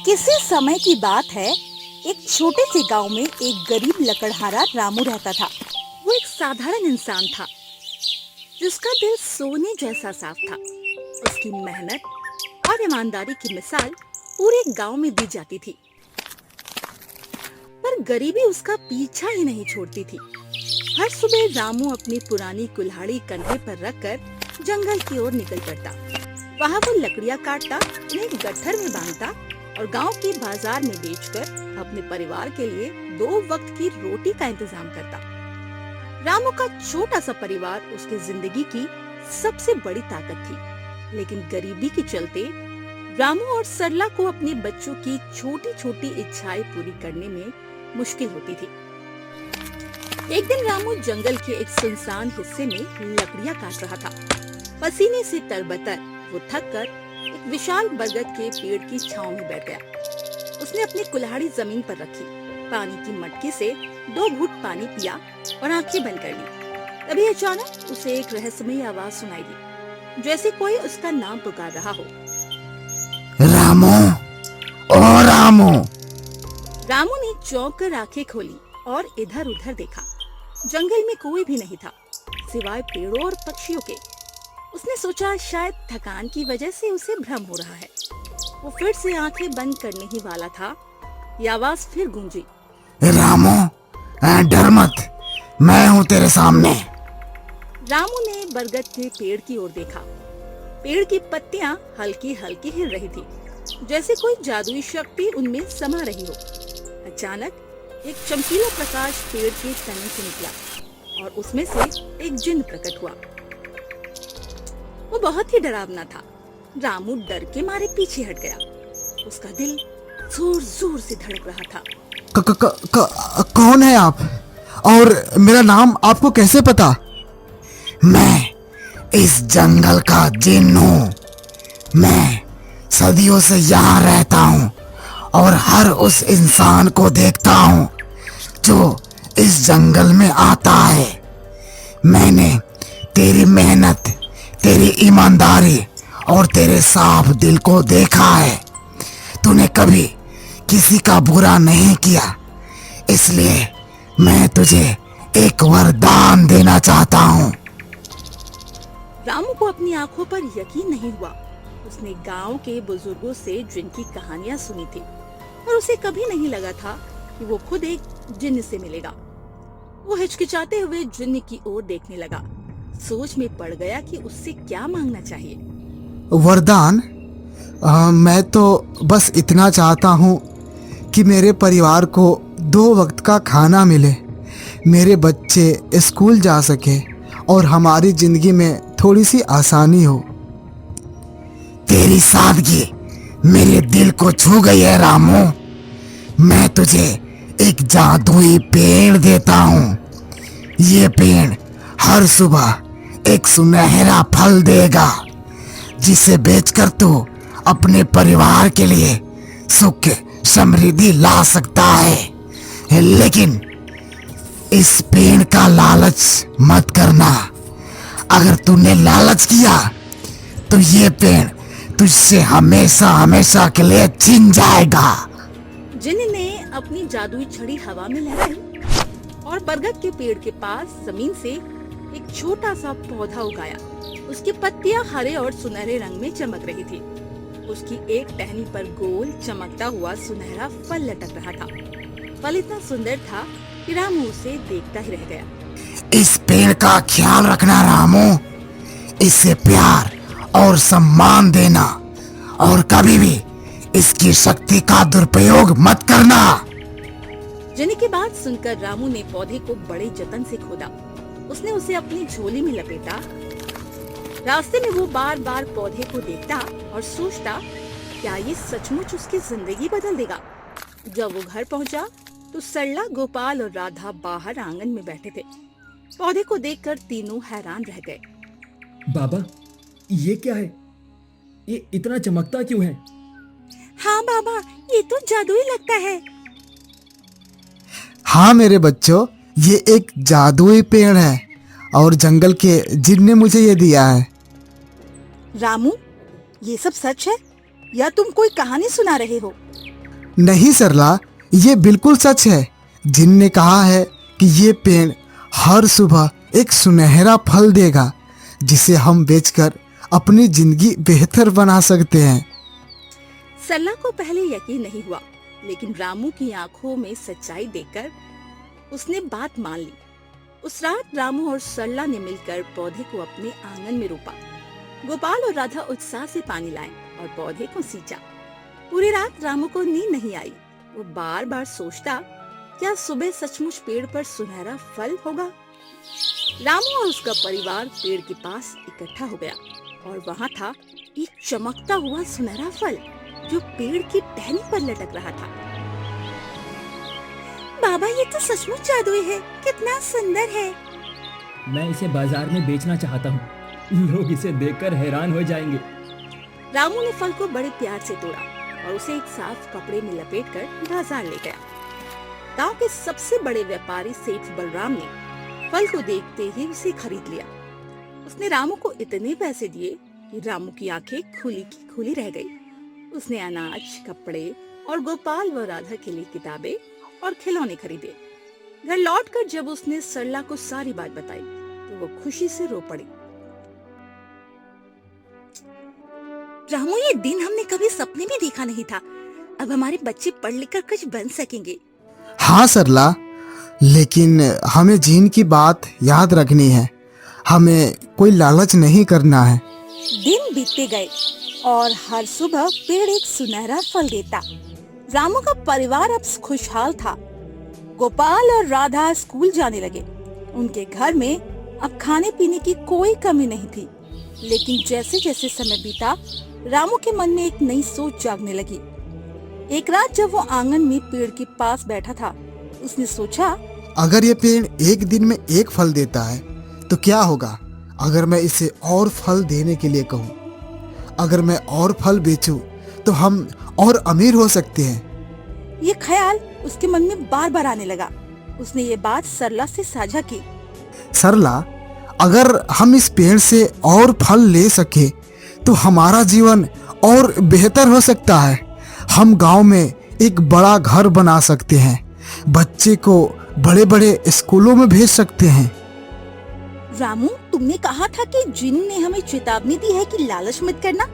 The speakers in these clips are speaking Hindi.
किसी समय की बात है, एक छोटे से गांव में एक गरीब लकड़हारा रामू रहता था। वो एक साधारण इंसान था जिसका दिल सोने जैसा साफ था। उसकी मेहनत और ईमानदारी की मिसाल पूरे गांव में दी जाती थी, पर गरीबी उसका पीछा ही नहीं छोड़ती थी। हर सुबह रामू अपनी पुरानी कुल्हाड़ी कंधे पर रखकर जंगल की ओर निकल पड़ता। वहाँ वो लकड़ियाँ काटता, उन्हें गट्ठर में बांधता और गांव के बाजार में बेचकर अपने परिवार के लिए 2 वक्त की रोटी का इंतजाम करता। रामू का छोटा सा परिवार उसकी जिंदगी की सबसे बड़ी ताकत थी, लेकिन गरीबी के चलते रामू और सरला को अपने बच्चों की छोटी छोटी इच्छाएं पूरी करने में मुश्किल होती थी। एक दिन रामू जंगल के एक सुनसान हिस्से में लकड़ियां काट रहा था। पसीने से तरबतर वो थककर एक विशाल बरगद के पेड़ की छांव में बैठ गया। उसने अपनी कुल्हाड़ी जमीन पर रखी, पानी की मटकी से 2 घूंट पानी पिया और आंखें बंद कर ली। तभी अचानक उसे एक रहस्यमयी आवाज सुनाई दी, जैसे कोई उसका नाम पुकार रहा हो। रामू, ओ रामू। रामू ने चौंक कर आंखें खोली और इधर उधर देखा। जंगल में कोई भी नहीं था सिवाय पेड़ों और पक्षियों के। उसने सोचा शायद थकान की वजह से उसे भ्रम हो रहा है। वो फिर से आंखें बंद करने ही वाला था, ये आवाज फिर गूंजी। रामू, डर मत, मैं हूँ तेरे सामने। रामू ने बरगद के पेड़ की ओर देखा। पेड़ की पत्तियां हल्की हल्की हिल रही थी, जैसे कोई जादुई शक्ति उनमें समा रही हो। अचानक एक चमकीला प्रकाश पेड़ के तने से निकला और उसमें से एक जिन्न प्रकट हुआ। वो बहुत ही डरावना था। रामू डर के मारे पीछे हट गया। उसका दिल जोर जोर से धड़क रहा था। कौन है आप और मेरा नाम आपको कैसे पता? मैं इस जंगल का जिन्न हूँ। मैं सदियों से यहाँ रहता हूँ और हर उस इंसान को देखता हूँ जो इस जंगल में आता है। मैंने तेरी मेहनत, तेरी ईमानदारी और तेरे साफ दिल को देखा है। तूने कभी किसी का बुरा नहीं किया, इसलिए मैं तुझे एक वरदान देना चाहता हूँ। रामू को अपनी आंखों पर यकीन नहीं हुआ। उसने गांव के बुजुर्गों से जिनकी कहानियां सुनी थी, और उसे कभी नहीं लगा था कि वो खुद एक जिन्न से मिलेगा। वो हिचकिचाते हुए जिन्न की ओर देखने लगा। सोच में पड़ गया कि उससे क्या मांगना चाहिए। वरदान? मैं तो बस इतना चाहता हूँ कि मेरे परिवार को 2 वक्त का खाना मिले, मेरे बच्चे स्कूल जा सके और हमारी जिंदगी में थोड़ी सी आसानी हो। तेरी सादगी मेरे दिल को छू गई है रामू। मैं तुझे एक जादुई पेड़ देता हूँ। ये पेड़ हर सुबह एक सुनहरा फल देगा, जिसे बेचकर तू अपने परिवार के लिए सुख समृद्धि ला सकता है। लेकिन इस पेड़ का लालच मत करना। अगर तूने लालच किया तो ये पेड़ तुझसे हमेशा हमेशा के लिए छिन जाएगा। जिन्न ने अपनी जादुई छड़ी हवा में लहराई और बरगद के पेड़ के पास जमीन से एक छोटा सा पौधा उगाया। उसकी पत्तियां हरे और सुनहरे रंग में चमक रही थी। उसकी एक टहनी पर गोल चमकता हुआ सुनहरा फल लटक रहा था। फल इतना सुंदर था कि रामू उसे देखता ही रह गया। इस पेड़ का ख्याल रखना रामू। इसे प्यार और सम्मान देना और कभी भी इसकी शक्ति का दुरुपयोग मत करना। जिन्न की बात सुनकर रामू ने पौधे को बड़े जतन से खोदा। उसने उसे अपनी झोली में लपेटा। रास्ते में वो बार बार पौधे को देखता और सोचता, क्या ये सचमुच उसकी जिंदगी बदल देगा। जब वो घर पहुंचा तो सरला, गोपाल और राधा बाहर आंगन में बैठे थे। पौधे को देखकर तीनों हैरान रह गए। बाबा, ये क्या है? ये इतना चमकता क्यों है? हाँ बाबा, ये तो जादुई लगता है। हाँ मेरे बच्चों, ये एक जादुई पेड़ है और जंगल के जिन्न ने मुझे ये दिया है। रामू, ये सब सच है? या तुम कोई कहानी सुना रहे हो? नहीं सरला, ये बिल्कुल सच है। जिन ने कहा है कि ये पेड़ हर सुबह एक सुनहरा फल देगा जिसे हम बेचकर अपनी जिंदगी बेहतर बना सकते हैं। सरला को पहले यकीन नहीं हुआ, लेकिन रामू की आंखों में सच्चाई देखकर उसने बात मान ली। उस रात रामू और सरला ने मिलकर पौधे को अपने आंगन में रोपा। गोपाल और राधा उत्साह से पानी लाए और पौधे को सींचा। पूरी रात रामू को नींद नहीं आई। वो बार बार सोचता, क्या सुबह सचमुच पेड़ पर सुनहरा फल होगा? रामू और उसका परिवार पेड़ के पास इकट्ठा हो गया और वहाँ था एक चमकता हुआ सुनहरा फल जो पेड़ की टहनी पर लटक रहा था। बाबा, ये तो सचमुच जादुई है, कितना सुंदर है। मैं इसे बाजार में बेचना चाहता हूँ, लोग इसे देखकर हैरान हो जाएंगे। रामू ने फल को बड़े प्यार से तोड़ा और उसे एक साफ कपड़े में लपेटकर बाजार ले गया। गांव के सबसे बड़े व्यापारी सेठ बलराम ने फल को देखते ही उसे खरीद लिया। उसने रामू को इतने पैसे दिए कि रामू की आंखें खुली की खुली रह गई। उसने अनाज, कपड़े और गोपाल व राधा के लिए किताबें और खिलौने खरीदे। घर लौटकर जब उसने सरला को सारी बात बताई तो वो खुशी से रो पड़ी। रामू, ये दिन हमने कभी सपने में देखा नहीं था। अब हमारे बच्चे पढ़ लिख कर कुछ बन सकेंगे। हाँ सरला, लेकिन हमें जीन की बात याद रखनी है। हमें कोई लालच नहीं करना है। दिन बीतते गए और हर सुबह पेड़ एक सुनहरा फल देता। रामू का परिवार अब खुशहाल था। गोपाल और राधा स्कूल जाने लगे। उनके घर में अब खाने पीने की कोई कमी नहीं थी। लेकिन जैसे जैसे समय बीता, रामू के मन में एक नई सोच जागने लगी। एक रात जब वो आंगन में पेड़ के पास बैठा था, उसने सोचा, अगर ये पेड़ एक दिन में एक फल देता है तो क्या होगा अगर मैं इसे और फल देने के लिए कहूँ? अगर मैं और फल बेचूं तो हम और अमीर हो सकते हैं। ये ख्याल उसके मन में बार बार आने लगा। उसने ये बात सरला से साझा की। सरला, अगर हम इस पेड़ से और फल ले सके तो हमारा जीवन और बेहतर हो सकता है। हम गांव में एक बड़ा घर बना सकते हैं, बच्चे को बड़े बड़े स्कूलों में भेज सकते हैं। रामू, तुमने कहा था कि जिन ने हमें चेतावनी दी है कि लालच मत करना।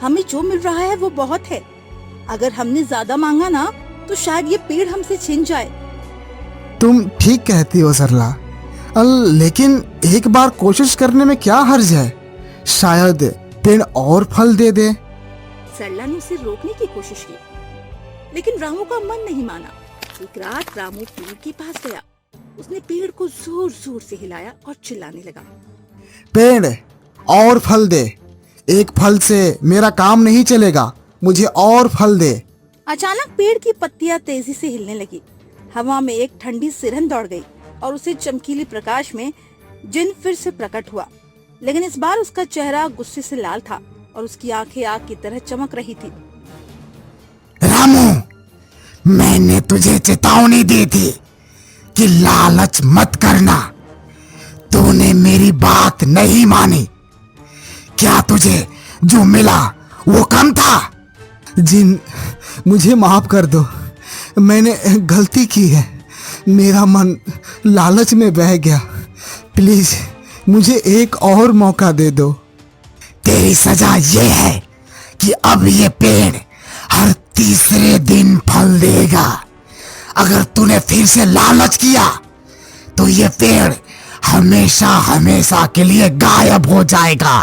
हमें जो मिल रहा है वो बहुत है। अगर हमने ज्यादा मांगा ना तो शायद ये पेड़ हमसे छिन जाए। तुम ठीक कहती हो सरला, लेकिन एक बार कोशिश करने में क्या हर्ज है? शायद पेड़ और फल दे दे। सरला ने उसे रोकने की कोशिश की, लेकिन रामू का मन नहीं माना। एक रात रामू पेड़ के पास गया। उसने पेड़ को जोर जोर से हिलाया और चिल्लाने लगा, पेड़ और फल दे। एक फल से मेरा काम नहीं चलेगा, मुझे और फल दे। अचानक पेड़ की पत्तियां तेजी से हिलने लगी। हवा में एक ठंडी सिरहन दौड़ गई और उसे चमकीले प्रकाश में जिन फिर से प्रकट हुआ। लेकिन इस बार उसका चेहरा गुस्से से लाल था और उसकी आंखें आग की तरह चमक रही थी। रामू, मैंने तुझे चेतावनी दी थी कि लालच मत करना। तूने मेरी बात नहीं मानी। क्या तुझे जो मिला वो कम था? जिन, मुझे माफ कर दो। मैंने गलती की है। मेरा मन लालच में बह गया। प्लीज मुझे एक और मौका दे दो। तेरी सजा ये है कि अब ये पेड़ हर तीसरे दिन फल देगा। अगर तूने फिर से लालच किया तो ये पेड़ हमेशा हमेशा के लिए गायब हो जाएगा।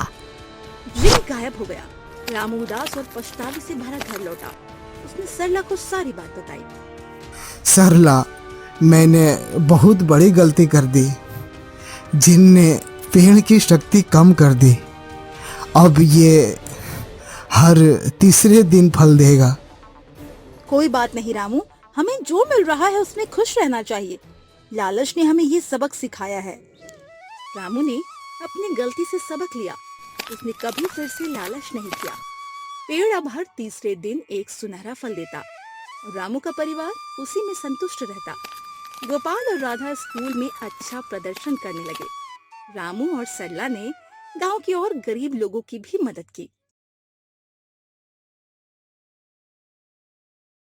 जिन गायब हो गया। रामू उदास और पछतावे से भरा घर लौटा। उसने सरला को सारी बात बताई। सरला, मैंने बहुत बड़ी गलती कर दी। जिन ने पेड़ की शक्ति कम कर दी। अब ये हर तीसरे दिन फल देगा। कोई बात नहीं रामू, हमें जो मिल रहा है उसमें खुश रहना चाहिए। लालच ने हमें ये सबक सिखाया है। रामू ने अपनी गलती से सबक लिया। उसने कभी फिर से लालच नहीं किया। पेड़ अब हर तीसरे दिन एक सुनहरा फल देता और रामू का परिवार उसी में संतुष्ट रहता। गोपाल और राधा स्कूल में अच्छा प्रदर्शन करने लगे। रामू और सरला ने गांव के और गरीब लोगों की भी मदद की।